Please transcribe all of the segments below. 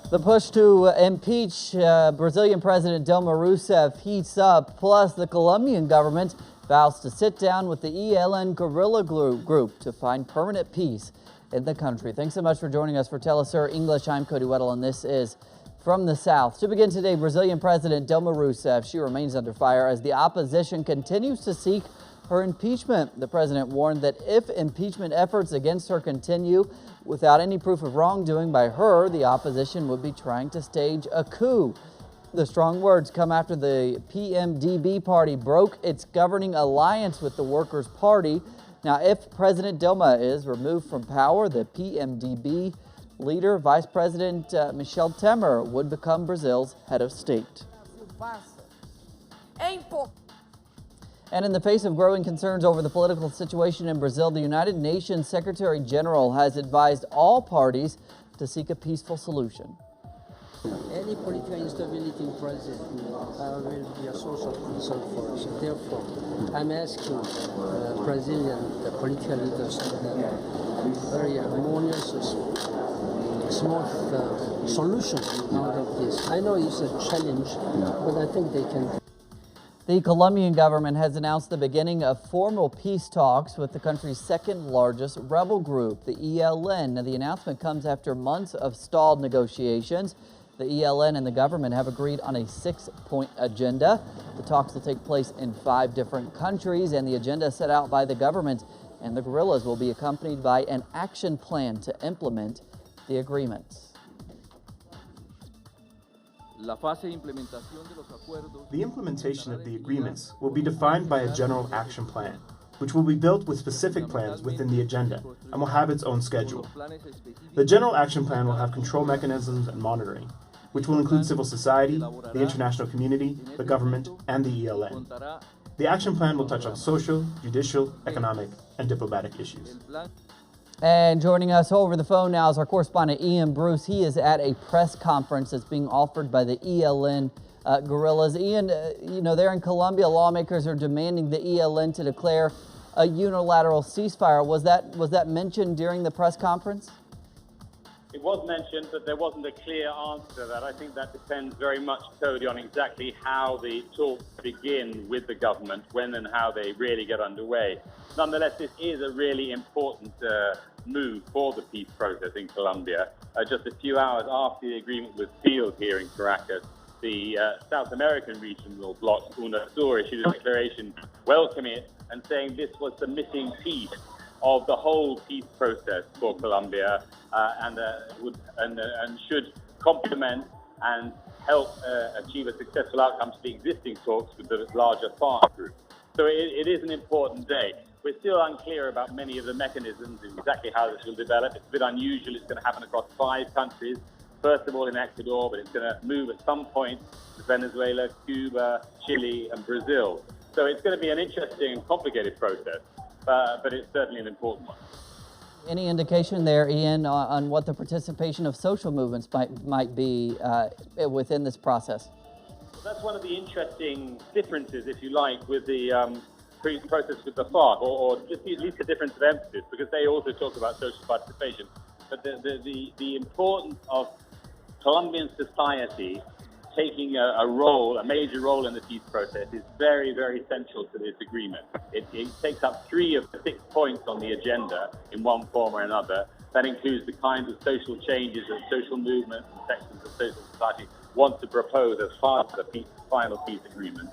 The push to impeach Brazilian President Dilma Rousseff heats up, plus the Colombian government vows to sit down with the ELN guerrilla group to find permanent peace in the country. Thanks so much for joining us for teleSur's English. I'm Coddy Weddle, and this is From the South. To begin today, Brazilian President Dilma Rousseff, she remains under fire as the opposition continues to seek her impeachment. The president warned that if impeachment efforts against her continue without any proof of wrongdoing by her, the opposition would be trying to stage a coup. The strong words come after the PMDB party broke its governing alliance with the Workers' Party. Now, if President Dilma is removed from power, the PMDB leader, Vice President Michel Temer, would become Brazil's head of state. And in the face of growing concerns over the political situation in Brazil, the United Nations Secretary General has advised all parties to seek a peaceful solution. Any political instability in Brazil will be a source of concern for us. Therefore, I'm asking Brazilian political leaders to have very harmonious, smooth solution out of this. I know it's a challenge, but I think they can. The Colombian government has announced the beginning of formal peace talks with the country's second largest rebel group, the ELN. Now, the announcement comes after months of stalled negotiations. The ELN and the government have agreed on a 6-point agenda. The talks will take place in 5 different countries, and the agenda set out by the government and the guerrillas will be accompanied by an action plan to implement the agreements. The implementation of the agreements will be defined by a general action plan, which will be built with specific plans within the agenda and will have its own schedule. The general action plan will have control mechanisms and monitoring, which will include civil society, the international community, the government, and the ELN. The action plan will touch on social, judicial, economic, and diplomatic issues. And joining us over the phone now is our correspondent Ian Bruce. He is at a press conference that's being offered by the ELN guerrillas. Ian, you know, there in Colombia, lawmakers are demanding the ELN to declare a unilateral ceasefire. Was that mentioned during the press conference? It was mentioned, but there wasn't a clear answer to that. I think that depends very much, Cody, on exactly how the talks begin with the government, when and how they really get underway. Nonetheless, this is a really important move for the peace process in Colombia. Just a few hours after the agreement was sealed here in Caracas, the South American regional bloc, UNASUR, issued a declaration welcoming it and saying this was the missing piece of the whole peace process for Colombia and should complement and help achieve a successful outcome to the existing talks with the larger FARC group. So it is an important day. We're still unclear about many of the mechanisms and exactly how this will develop. It's a bit unusual. It's going to happen across 5 countries. First of all in Ecuador, but it's going to move at some point to Venezuela, Cuba, Chile, and Brazil. So it's going to be an interesting and complicated process. But it's certainly an important one. Any indication there, Ian, on what the participation of social movements might be within this process? That's one of the interesting differences, if you like, with the process with the FARC, or just at least a difference of emphasis, because they also talk about social participation. But the importance of Colombian society taking a major role in the peace process is very, very essential to this agreement. It takes up 3 of the 6 points on the agenda in one form or another. That includes the kinds of social changes that social movements and sections of social society want to propose as part of the final peace agreement,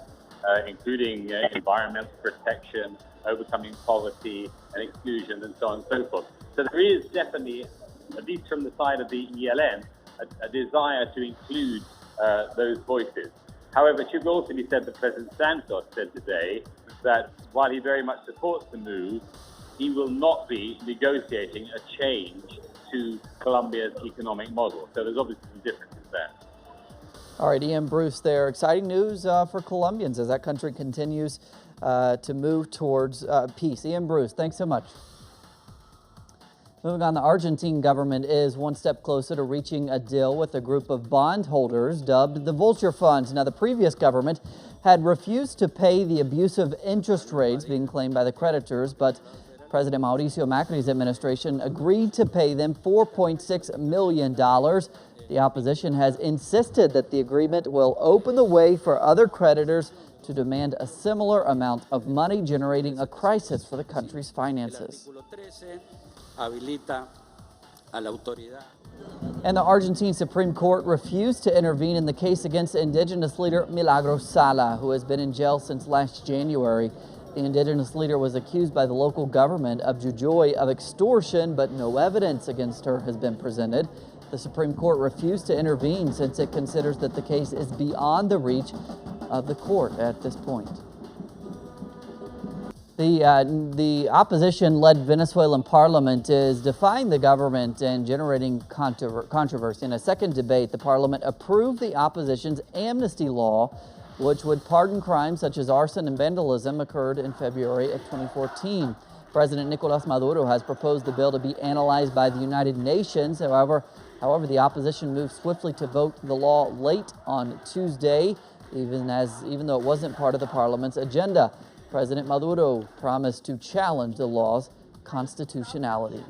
including environmental protection, overcoming poverty and exclusion, and so on and so forth. So there is definitely, at least from the side of the ELN, a desire to include those voices. However, it should also be said that President Santos said today that while he very much supports the move, he will not be negotiating a change to Colombia's economic model. So there's obviously some differences there. All right, Ian Bruce there. Exciting news for Colombians as that country continues to move towards peace. Ian Bruce, thanks so much. Moving on, the Argentine government is one step closer to reaching a deal with a group of bondholders dubbed the Vulture Funds. Now, the previous government had refused to pay the abusive interest rates being claimed by the creditors, but President Mauricio Macri's administration agreed to pay them $4.6 million. The opposition has insisted that the agreement will open the way for other creditors to demand a similar amount of money, generating a crisis for the country's finances. And the Argentine Supreme Court refused to intervene in the case against indigenous leader Milagros Sala, who has been in jail since last January. The indigenous leader was accused by the local government of Jujuy of extortion, but no evidence against her has been presented. The Supreme Court refused to intervene since it considers that the case is beyond the reach of the court at this point. The opposition-led Venezuelan parliament is defying the government and generating controversy. In a second debate, the parliament approved the opposition's amnesty law, which would pardon crimes such as arson and vandalism occurred in February of 2014. President Nicolas Maduro has proposed the bill to be analyzed by the United Nations. However, the opposition moved swiftly to vote the law late on Tuesday, even though it wasn't part of the parliament's agenda. President Maduro promised to challenge the law's constitutionality.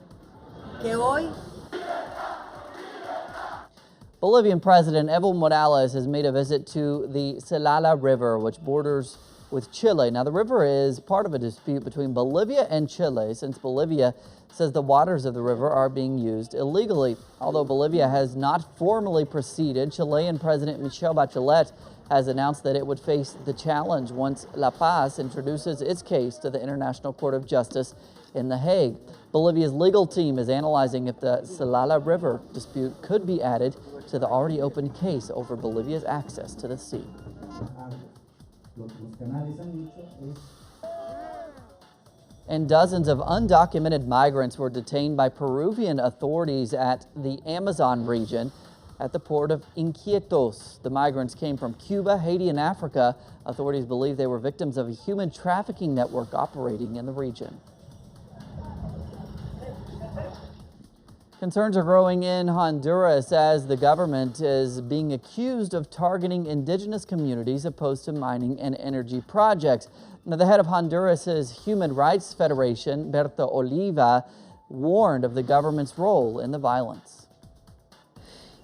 Bolivian President Evo Morales has made a visit to the Celala River, which borders with Chile. Now, the river is part of a dispute between Bolivia and Chile, since Bolivia says the waters of the river are being used illegally. Although Bolivia has not formally proceeded, Chilean President Michelle Bachelet has announced that it would face the challenge once La Paz introduces its case to the International Court of Justice in The Hague. Bolivia's legal team is analyzing if the Celala River dispute could be added to the already open case over Bolivia's access to the sea. And dozens of undocumented migrants were detained by Peruvian authorities at the Amazon region at the port of Iquitos. The migrants came from Cuba, Haiti, and Africa. Authorities believe they were victims of a human trafficking network operating in the region. Concerns are growing in Honduras as the government is being accused of targeting indigenous communities opposed to mining and energy projects. Now, the head of Honduras's Human Rights Federation, Berto Oliva, warned of the government's role in the violence.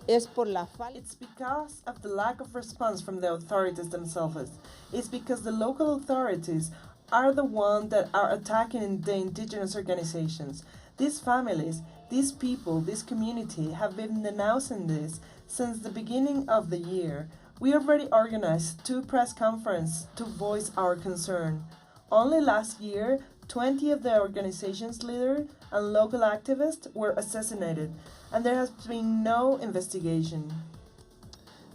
It's because of the lack of response from the authorities themselves. It's because the local authorities are the ones that are attacking the indigenous organizations. These families, these people, this community have been denouncing this since the beginning of the year. We already organized 2 press conferences to voice our concern. Only last year, 20 of the organization's leaders and local activists were assassinated, and there has been no investigation.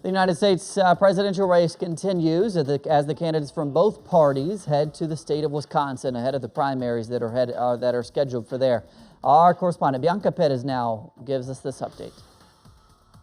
The United States presidential race continues as the candidates from both parties head to the state of Wisconsin ahead of the primaries that are scheduled for there. Our correspondent Bianca Perez now gives us this update.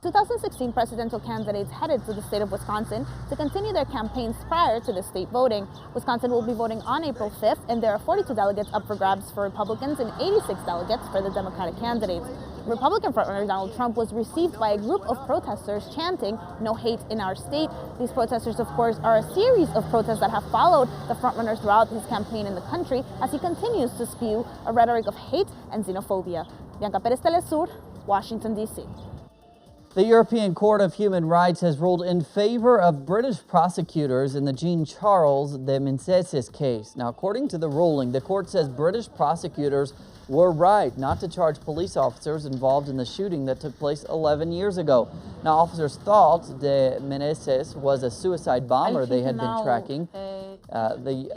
2016 presidential candidates headed to the state of Wisconsin to continue their campaigns prior to the state voting. Wisconsin will be voting on April 5th, and there are 42 delegates up for grabs for Republicans and 86 delegates for the Democratic candidates. Republican frontrunner Donald Trump was received by a group of protesters chanting, "No hate in our state." These protesters, of course, are a series of protests that have followed the frontrunner throughout his campaign in the country as he continues to spew a rhetoric of hate and xenophobia. Bianca Perez, teleSur, Washington, D.C. The European Court of Human Rights has ruled in favor of British prosecutors in the Jean Charles de Menezes case. Now, according to the ruling, the court says British prosecutors were right not to charge police officers involved in the shooting that took place 11 years ago. Now, officers thought de Menezes was a suicide bomber they had been tracking. De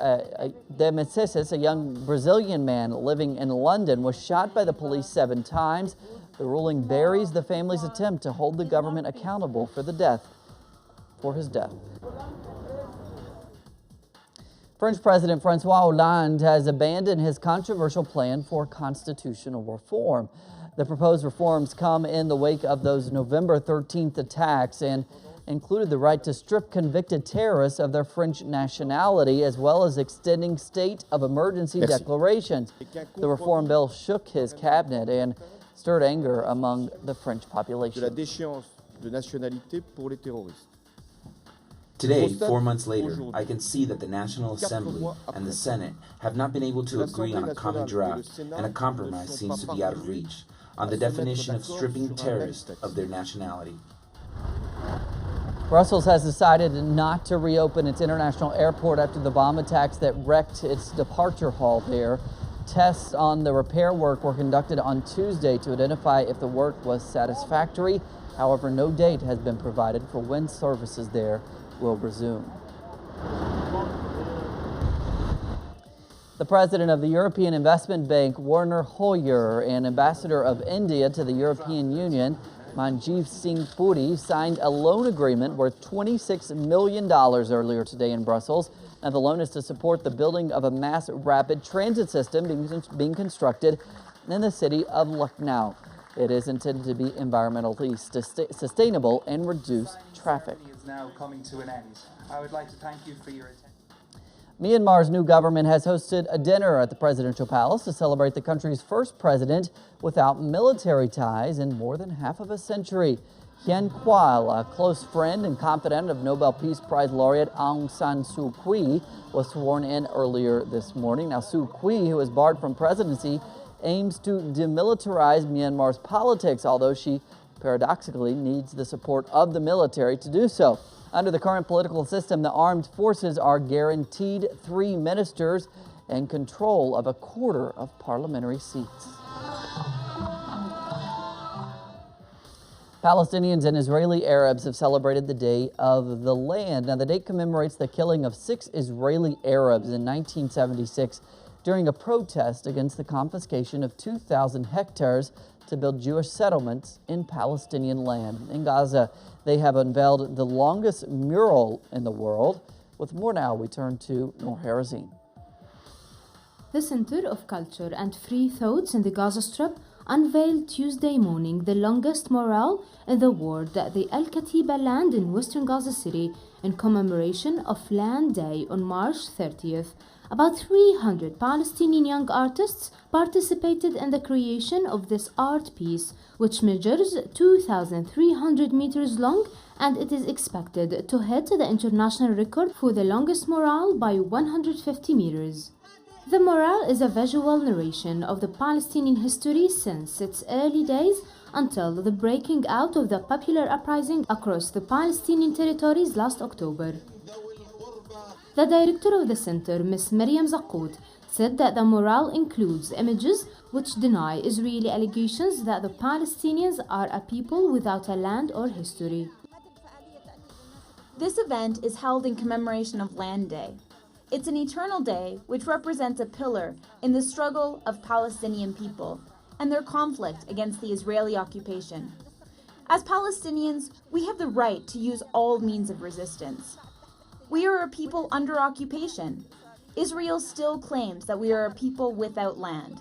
Menezes, a young Brazilian man living in London, was shot by the police 7 times. The ruling buries the family's attempt to hold the government accountable for his death. French President François Hollande has abandoned his controversial plan for constitutional reform. The proposed reforms come in the wake of those November 13th attacks and included the right to strip convicted terrorists of their French nationality, as well as extending state of emergency declarations. The reform bill shook his cabinet and stirred anger among the French population. Today, 4 months later, I can see that the National Assembly and the Senate have not been able to agree on a common draft, and a compromise seems to be out of reach. on the definition of stripping terrorists of their nationality. Brussels has decided not to reopen its international airport after the bomb attacks that wrecked its departure hall there. Tests on the repair work were conducted on Tuesday to identify if the work was satisfactory. However, no date has been provided for when services there will resume. The president of the European Investment Bank, Werner Hoyer, and ambassador of India to the European Union, Manjeev Singh Puri, signed a loan agreement worth $26 million earlier today in Brussels. Now, the loan is to support the building of a mass rapid transit system being constructed in the city of Lucknow. It is intended to be environmentally sustainable and reduce traffic. Is now coming to an end. I would like to thank you for your attention. Myanmar's new government has hosted a dinner at the presidential palace to celebrate the country's first president without military ties in more than half of a century. Hien Kwal, a close friend and confidant of Nobel Peace Prize laureate Aung San Suu Kyi, was sworn in earlier this morning. Now, Suu Kyi, who is barred from presidency, aims to demilitarize Myanmar's politics, although she paradoxically needs the support of the military to do so. Under the current political system, the armed forces are guaranteed 3 ministers and control of a quarter of parliamentary seats. Palestinians and Israeli Arabs have celebrated the Day of the Land. Now, the date commemorates the killing of 6 Israeli Arabs in 1976 during a protest against the confiscation of 2,000 hectares to build Jewish settlements in Palestinian land. In Gaza, they have unveiled the longest mural in the world. With more now, we turn to Noor Harazin. The Center of Culture and Free Thoughts in the Gaza Strip unveiled Tuesday morning the longest mural in the world at the Al Katiba land in western Gaza City in commemoration of Land Day on March 30th. About 300 Palestinian young artists participated in the creation of this art piece, which measures 2,300 meters long, and it is expected to hit the international record for the longest mural by 150 meters. The mural is a visual narration of the Palestinian history since its early days until the breaking out of the popular uprising across the Palestinian territories last October. The director of the center, Ms. Maryam Zaqqout, said that the mural includes images which deny Israeli allegations that the Palestinians are a people without a land or history. This event is held in commemoration of Land Day. It's an eternal day which represents a pillar in the struggle of Palestinian people and their conflict against the Israeli occupation. As Palestinians, we have the right to use all means of resistance. We are a people under occupation. Israel still claims that we are a people without land.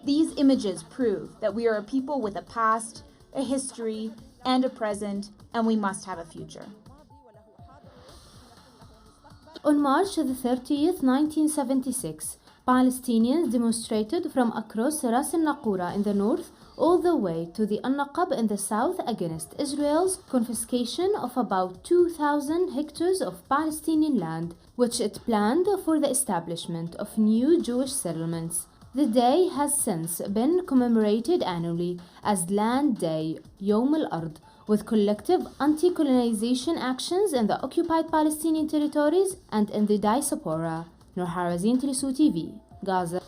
These images prove that we are a people with a past, a history, and a present, and we must have a future. On March 30th, 1976, Palestinians demonstrated from across Ras al-Naqoura in the north all the way to the Al-Naqab in the south against Israel's confiscation of about 2,000 hectares of Palestinian land, which it planned for the establishment of new Jewish settlements. The day has since been commemorated annually as Land Day, Yawm al-Ard, with collective anti-colonization actions in the occupied Palestinian territories and in the diaspora. Noor Harazin, teleSur's TV, Gaza.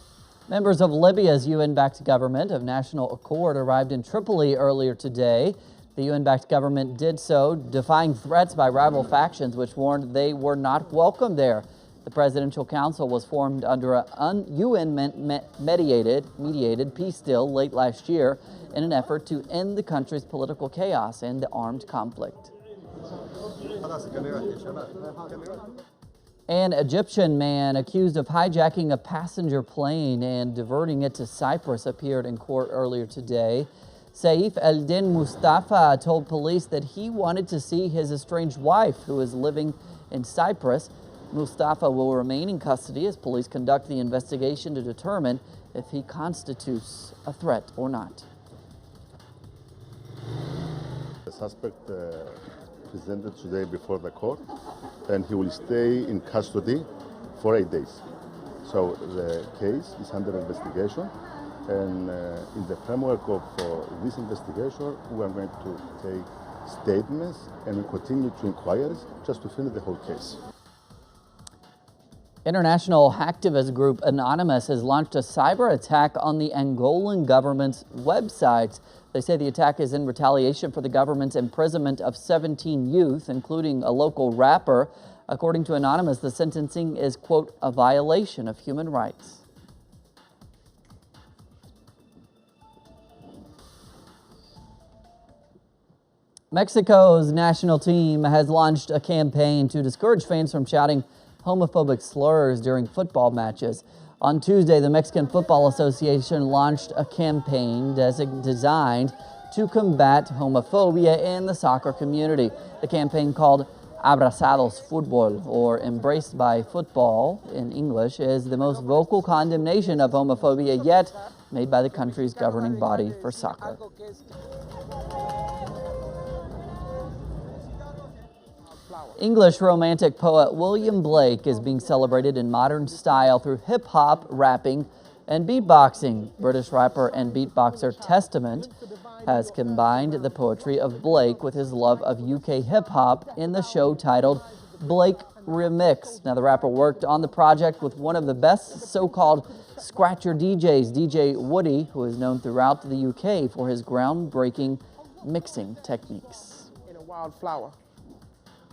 Members of Libya's UN-backed government of national accord arrived in Tripoli earlier today. The UN-backed government did so, defying threats by rival factions, which warned they were not welcome there. The Presidential Council was formed under a UN-mediated peace deal late last year in an effort to end the country's political chaos and the armed conflict. An Egyptian man accused of hijacking a passenger plane and diverting it to Cyprus appeared in court earlier today. Saif el-Din Mustafa told police that he wanted to see his estranged wife, who is living in Cyprus. Mustafa will remain in custody as police conduct the investigation to determine if he constitutes a threat or not. The suspect presented today before the court, and he will stay in custody for 8 days. So the case is under investigation, And in the framework of this investigation, we are going to take statements and we continue to inquiries just to finish the whole case. International hacktivist group Anonymous has launched a cyber attack on the Angolan government's websites. They say the attack is in retaliation for the government's imprisonment of 17 youth, including a local rapper. According to Anonymous, the sentencing is, quote, a violation of human rights. Mexico's national team has launched a campaign to discourage fans from shouting homophobic slurs during football matches. On Tuesday, the Mexican Football Association launched a campaign designed to combat homophobia in the soccer community. The campaign, called Abrazados Fútbol, or Embraced by Football in English, is the most vocal condemnation of homophobia yet made by the country's governing body for soccer. English romantic poet William Blake is being celebrated in modern style through hip-hop, rapping, and beatboxing. British rapper and beatboxer Testament has combined the poetry of Blake with his love of UK hip-hop in the show titled Blake Remix. Now, the rapper worked on the project with one of the best so-called scratcher DJs, DJ Woody, who is known throughout the UK for his groundbreaking mixing techniques. In a wildflower.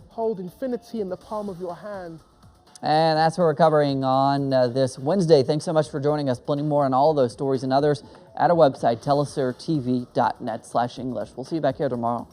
Hold infinity in the palm of your hand. And that's what we're covering on this Wednesday. Thanks so much for joining us. Plenty more on all of those stories and others at our website, telesurtv.net/English. We'll see you back here tomorrow.